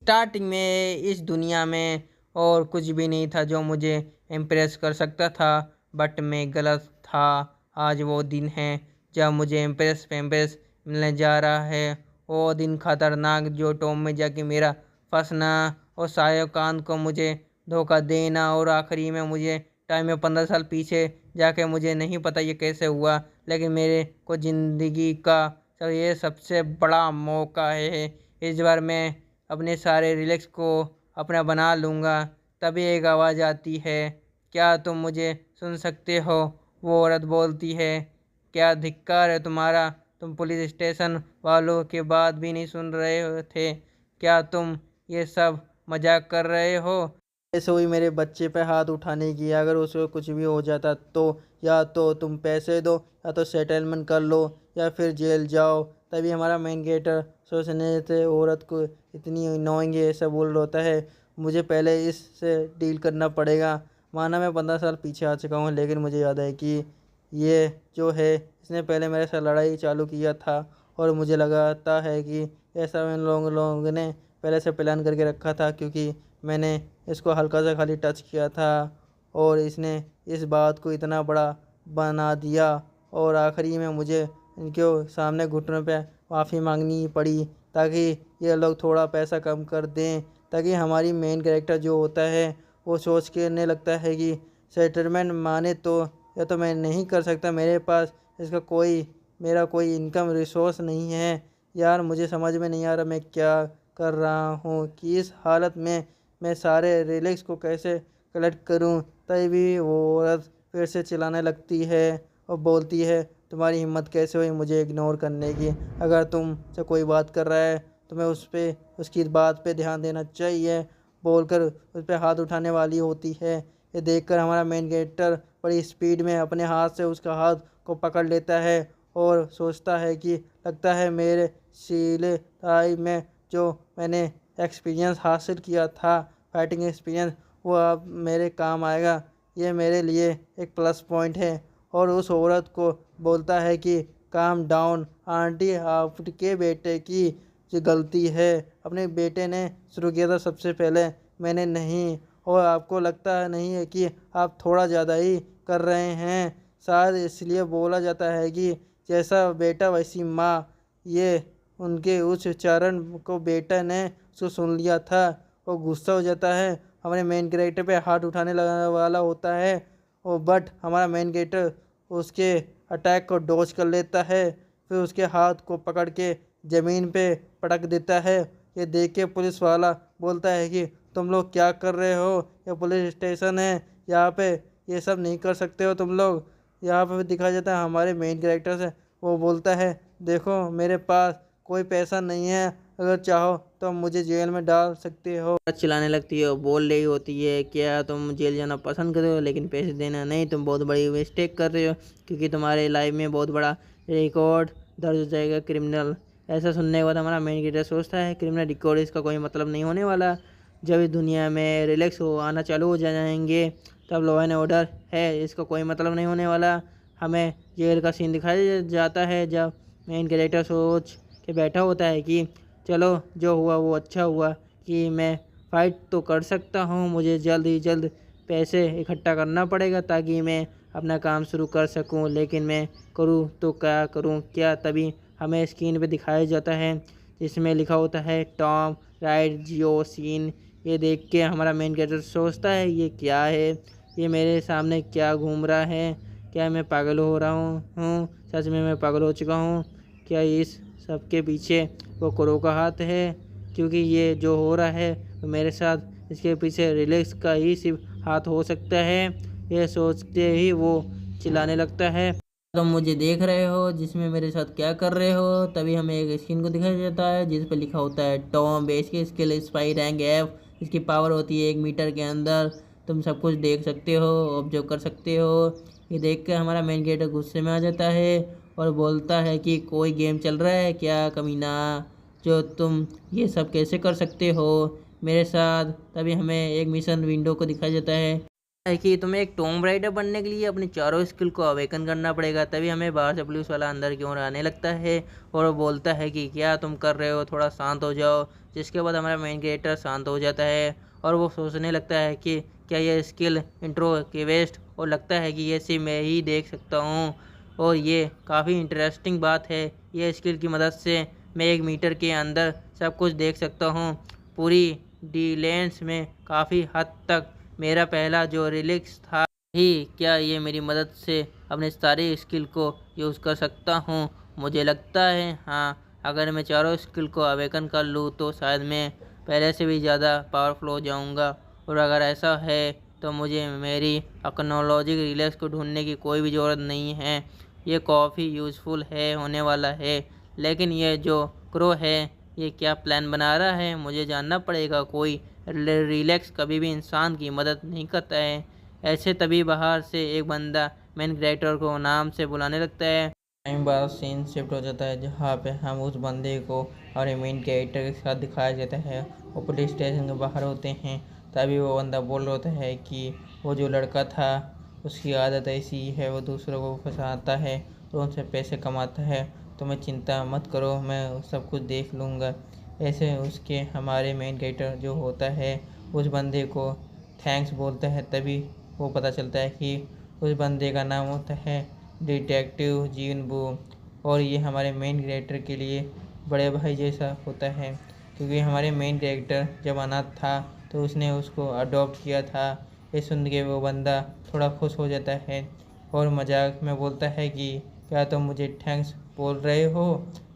Starting में इस दुनिया में और कुछ भी नहीं था जो मुझे इम्प्रेस कर सकता था, बट मैं गलत था। आज वो दिन है जब मुझे इम्प्रेस पेम्प्रेस मिलने जा रहा है। वो दिन खतरनाक जो टॉम में जाके मेरा फंसना और सायोकांत को मुझे धोखा देना, और आखिरी में मुझे टाइम में 15 साल पीछे जाके मुझे नहीं पता ये कैसे हुआ, लेकिन मेरे को ज़िंदगी का ये सबसे बड़ा मौका है। इस बार मैं अपने सारे रिलैक्स को अपना बना लूँगा। तभी एक आवाज़ आती है, क्या तुम मुझे सुन सकते हो? वो औरत बोलती है, क्या धिक्कार है तुम्हारा, तुम पुलिस स्टेशन वालों के बात भी नहीं सुन रहे थे? क्या तुम ये सब मजाक कर रहे हो? ऐसे हुई मेरे बच्चे पे हाथ उठाने की, अगर उसको कुछ भी हो जाता तो या तो तुम पैसे दो या तो सेटलमेंट कर लो या फिर जेल जाओ। तभी हमारा मेन गेटर सोचने से औरत को इतनी नोएंगे ऐसा बोल रहा होता है, मुझे पहले इससे डील करना पड़ेगा। माना मैं 15 साल पीछे आ चुका हूँ, लेकिन मुझे याद है कि ये जो है इसने पहले मेरे साथ लड़ाई चालू किया था, और मुझे लगाता है कि ऐसा इन लोगों ने पहले से प्लान करके रखा था, क्योंकि मैंने इसको हल्का सा खाली टच किया था और इसने इस बात को इतना बड़ा बना दिया, और आखिरी में मुझे इनके सामने घुटनों पे माफ़ी मांगनी पड़ी ताकि ये लोग थोड़ा पैसा कम कर दें, ताकि हमारी मेन कैरेक्टर जो होता है वो सोच के लगता है कि सेटलमेंट माने तो या तो मैं नहीं कर सकता, मेरे पास इसका मेरा कोई इनकम रिसोर्स नहीं है। यार मुझे समझ में नहीं आ रहा मैं क्या कर रहा हूँ कि इस हालत में मैं सारे रिलैक्स को कैसे कलेक्ट करूँ। तभी वो औरत फिर से चिल्लाने लगती है और बोलती है, तुम्हारी हिम्मत कैसे हुई मुझे इग्नोर करने की? अगर तुमसे कोई बात कर रहा है तो मैं उसकी बात पे ध्यान देना चाहिए, बोलकर उस पर हाथ उठाने वाली होती है। ये देखकर हमारा मेन कैरेक्टर बड़ी स्पीड में अपने हाथ से उसका हाथ को पकड़ लेता है और सोचता है कि लगता है मेरे सीले ताई में जो मैंने एक्सपीरियंस हासिल किया था, फाइटिंग एक्सपीरियंस, वो अब मेरे काम आएगा। ये मेरे लिए एक प्लस पॉइंट है। और उस औरत को बोलता है कि काम डाउन आंटी, आपके बेटे की जो गलती है, अपने बेटे ने शुरू किया था सबसे पहले, मैंने नहीं। और आपको लगता है नहीं है कि आप थोड़ा ज़्यादा ही कर रहे हैं? शायद इसलिए बोला जाता है कि जैसा बेटा वैसी माँ। ये उनके उस उच्चारण को बेटा ने उसको सुन लिया था। वो गुस्सा हो जाता है, हमारे मेन कैरेक्टर पे हाथ उठाने लगा वाला होता है, और बट हमारा मेन कैरेक्टर उसके अटैक को डॉज कर लेता है, फिर उसके हाथ को पकड़ के ज़मीन पे पटक देता है। ये देख के पुलिस वाला बोलता है कि तुम लोग क्या कर रहे हो, ये पुलिस स्टेशन है, यहाँ पे ये सब नहीं कर सकते हो तुम लोग। यहाँ पे दिखाया जाता है हमारे मेन कैरेक्टर से, वो बोलता है, देखो मेरे पास कोई पैसा नहीं है, अगर चाहो तो मुझे जेल में डाल सकते हो। चिल्लाने लगती है, बोल रही होती है, क्या तुम जेल जाना पसंद करते हो लेकिन पैसे देना नहीं? तुम बहुत बड़ी मिस्टेक कर रहे हो, क्योंकि तुम्हारे लाइफ में बहुत बड़ा रिकॉर्ड दर्ज हो जाएगा क्रिमिनल। ऐसा सुनने के बाद हमारा मेन कैरेक्टर सोचता है, क्रिमिनल रिकॉर्ड इसका कोई मतलब नहीं होने वाला। जब इस दुनिया में रिलैक्स हो आना चालू हो जाएंगे, तब लॉ एंड ऑर्डर है, इसका कोई मतलब नहीं होने वाला। हमें जेल का सीन दिखाया जाता है, जब मेन कैरेक्टर सोच के बैठा होता है कि चलो जो हुआ वो अच्छा हुआ, कि मैं फ़ाइट तो कर सकता हूँ, मुझे जल्द ही जल्द पैसे इकट्ठा करना पड़ेगा ताकि मैं अपना काम शुरू कर सकूँ, लेकिन मैं करूँ तो क्या करूँ क्या? तभी हमें स्क्रीन पे दिखाया जाता है जिसमें लिखा होता है टॉम राइट जियो सीन। ये देख के हमारा मेन कैरेक्टर सोचता है, ये क्या है, ये मेरे सामने क्या घूम रहा है? क्या मैं पागल हो रहा हूँ? सच में मैं पागल हो चुका हूँ क्या? इस सब के पीछे वो क्रो का हाथ है, क्योंकि ये जो हो रहा है तो मेरे साथ इसके पीछे रिलैक्स का ही सिर्फ हाथ हो सकता है। ये सोचते ही वो चिल्लाने लगता है, तुम मुझे देख रहे हो जिसमें मेरे साथ क्या कर रहे हो? तभी हमें एक स्क्रीन को दिखाया जाता है जिस पर लिखा होता है टॉम बेस के स्किल स्पाई रैंक एफ। इसकी पावर होती है 1 मीटर के अंदर, तुम सब कुछ देख सकते हो, ऑब्जर्व कर सकते हो। ये देख कर हमारा मेन कैरेक्टर गुस्से में आ जाता है और बोलता है कि कोई गेम चल रहा है क्या कमीना, जो तुम ये सब कैसे कर सकते हो मेरे साथ? तभी हमें एक मिशन विंडो को दिखाया जाता है है कि तुम्हें एक टॉम राइडर बनने के लिए अपनी चारों स्किल को अवेकन करना पड़ेगा, तभी हमें बाहर से पुलिस वाला अंदर की ओर आने लगता है और वो बोलता है कि क्या तुम कर रहे हो, थोड़ा शांत हो जाओ। जिसके बाद हमारा मेन कैरेक्टर शांत हो जाता है और वो सोचने लगता है कि क्या ये स्किल इंट्रो के वेस्ट, और लगता है कि ये सिर्फ मैं ही देख सकता हूँ और ये काफ़ी इंटरेस्टिंग बात है। ये स्किल की मदद से मैं 1 मीटर के अंदर सब कुछ देख सकता हूँ। पूरी डी लेंस में काफ़ी हद तक मेरा पहला जो रिलिक्स था ही, क्या ये मेरी मदद से अपने सारे स्किल को यूज़ कर सकता हूँ। मुझे लगता है हाँ, अगर मैं चारों स्किल को अवेकन कर लूँ तो शायद मैं पहले से भी ज़्यादा पावरफुल हो जाऊँगा। और अगर ऐसा है तो मुझे मेरी अक्नोलॉजिक रिलैक्स को ढूंढने की कोई भी ज़रूरत नहीं है। ये काफ़ी यूज़फुल है होने वाला है। लेकिन ये जो क्रो है, ये क्या प्लान बना रहा है, मुझे जानना पड़ेगा। कोई रिलैक्स कभी भी इंसान की मदद नहीं करता है। ऐसे तभी बाहर से एक बंदा मेन कैरेक्टर को नाम से बुलाने लगता है। टाइम बाद सीन शिफ्ट हो जाता है जहाँ पे हम उस बंदे को और मेन कैरेक्टर के साथ दिखाया जाता है। वो पुलिस स्टेशन के बाहर होते हैं, तभी वो बंदा बोल रहा होता है कि वो जो लड़का था उसकी आदत ऐसी है, वो दूसरों को फंसाता है और उनसे पैसे कमाता है। तो मैं चिंता मत करो, मैं सब कुछ देख लूँगा। ऐसे उसके हमारे मेन कैरेक्टर जो होता है उस बंदे को थैंक्स बोलता है। तभी वो पता चलता है कि उस बंदे का नाम होता है डिटेक्टिव जीन बू, और ये हमारे मेन कैरेक्टर के लिए बड़े भाई जैसा होता है, क्योंकि हमारे मेन कैरेक्टर जब अनाथ था तो उसने उसको अडॉप्ट किया था। ये सुन के वो बंदा थोड़ा खुश हो जाता है और मजाक में बोलता है कि क्या तुम मुझे थैंक्स बोल रहे हो,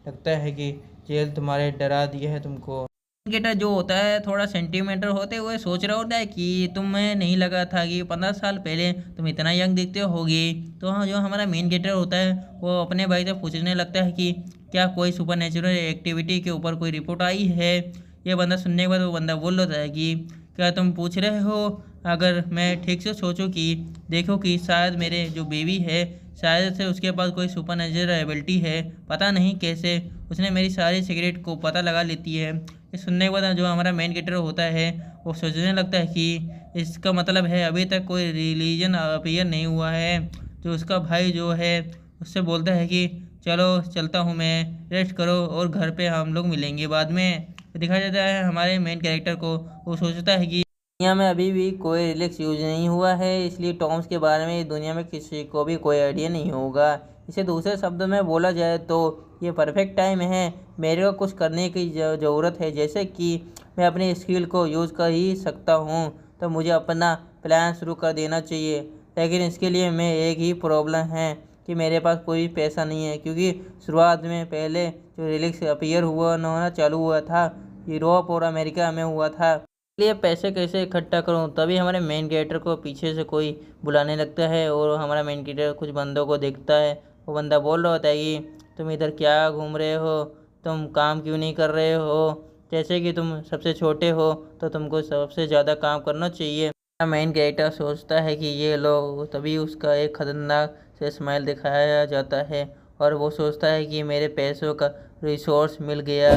लगता है कि जेल तुम्हारे डरा दिया है तुमको। क्रिकेटर जो होता है थोड़ा सेंटिमेंटल होते हुए सोच रहा होता है कि तुम्हें नहीं लगा था कि 15 साल पहले तुम इतना यंग दिखते होगी। तो हाँ, जो हमारा मेन क्रिकेटर होता है वो अपने भाई से पूछने लगता है कि क्या कोई सुपर नेचुरल एक्टिविटी के ऊपर कोई रिपोर्ट आई है। ये बंदा सुनने के बाद वो बंदा बोल रहा है कि क्या तुम पूछ रहे हो, अगर मैं ठीक से सोचूं कि देखो कि शायद मेरे जो बेबी है शायद से उसके पास कोई सुपर नेचुरल एबिलिटी है, पता नहीं कैसे उसने मेरी सारी सिगरेट को पता लगा लेती है। ये सुनने के बाद जो हमारा मेन कैरेक्टर होता है वो सोचने लगता है कि इसका मतलब है अभी तक कोई रिलीजन अपीयर नहीं हुआ है। जो उसका भाई जो है उससे बोलता है कि चलो चलता हूँ मैं, रेस्ट करो और घर पे हम लोग मिलेंगे बाद में। तो दिखाया जाता है हमारे मेन कैरेक्टर को, वो सोचता है कि दुनिया में अभी भी कोई रिलैक्स यूज नहीं हुआ है, इसलिए टॉम्स के बारे में दुनिया में किसी को भी कोई आइडिया नहीं होगा। इसे दूसरे शब्दों में बोला जाए तो ये परफेक्ट टाइम है मेरे को कुछ करने की ज़रूरत है, जैसे कि मैं अपनी स्किल को यूज़ कर ही सकता हूँ। तो मुझे अपना प्लान शुरू कर देना चाहिए। लेकिन इसके लिए मैं एक ही प्रॉब्लम है कि मेरे पास कोई पैसा नहीं है, क्योंकि शुरुआत में पहले जो रिलैक्स अपीयर हुआ होना चालू हुआ था यूरोप और अमेरिका में हुआ था। लिए पैसे कैसे इकट्ठा करूं, तभी हमारे मेन कैरेक्टर को पीछे से कोई बुलाने लगता है और हमारा मेन कैरेक्टर कुछ बंदों को देखता है। वो बंदा बोल रहा होता है कि तुम इधर क्या घूम रहे हो, तुम काम क्यों नहीं कर रहे हो, जैसे कि तुम सबसे छोटे हो तो तुमको सबसे ज़्यादा काम करना चाहिए। मेन कैरेक्टर सोचता है कि ये लोग, तभी उसका एक खतरनाक से स्माइल दिखाया जाता है और वो सोचता है कि मेरे पैसों का रिसोर्स मिल गया।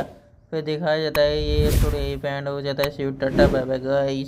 फिर दिखाया जाता है ये थोड़े बैंड हो जाता है। Shiv tata bye bye guys.